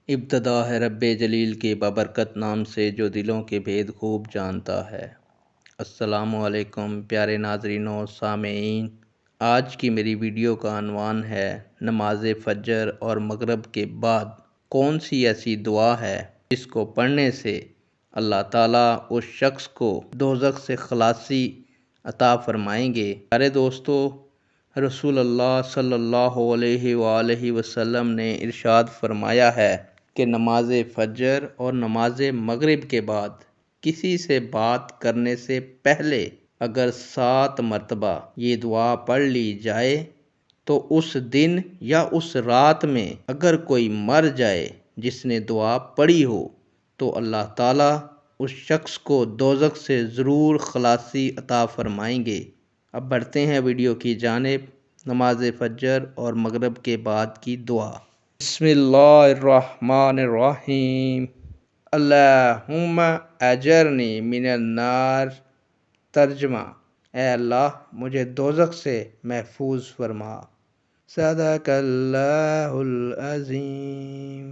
ابتدا ہے رب جلیل کے بابرکت نام سے جو دلوں کے بھید خوب جانتا ہے۔ السلام علیکم پیارے ناظرین و سامعین، آج کی میری ویڈیو کا عنوان ہے نماز فجر اور مغرب کے بعد کون سی ایسی دعا ہے جس کو پڑھنے سے اللہ تعالیٰ اس شخص کو دوزخ سے خلاصی عطا فرمائیں گے۔ پیارے دوستو، رسول اللہ صلی اللہ علیہ وآلہ وسلم نے ارشاد فرمایا ہے کہ نماز فجر اور نماز مغرب کے بعد کسی سے بات کرنے سے پہلے اگر 7 مرتبہ یہ دعا پڑھ لی جائے تو اس دن یا اس رات میں اگر کوئی مر جائے جس نے دعا پڑھی ہو تو اللہ تعالیٰ اس شخص کو دوزخ سے ضرور خلاصی عطا فرمائیں گے۔ اب بڑھتے ہیں ویڈیو کی جانب، نماز فجر اور مغرب کے بعد کی دعا۔ بسم اللہ الرحمن الرحیم، اللہم اجرنی من النار۔ ترجمہ: اے اللہ مجھے دوزخ سے محفوظ فرما۔ صدق اللہ العظیم۔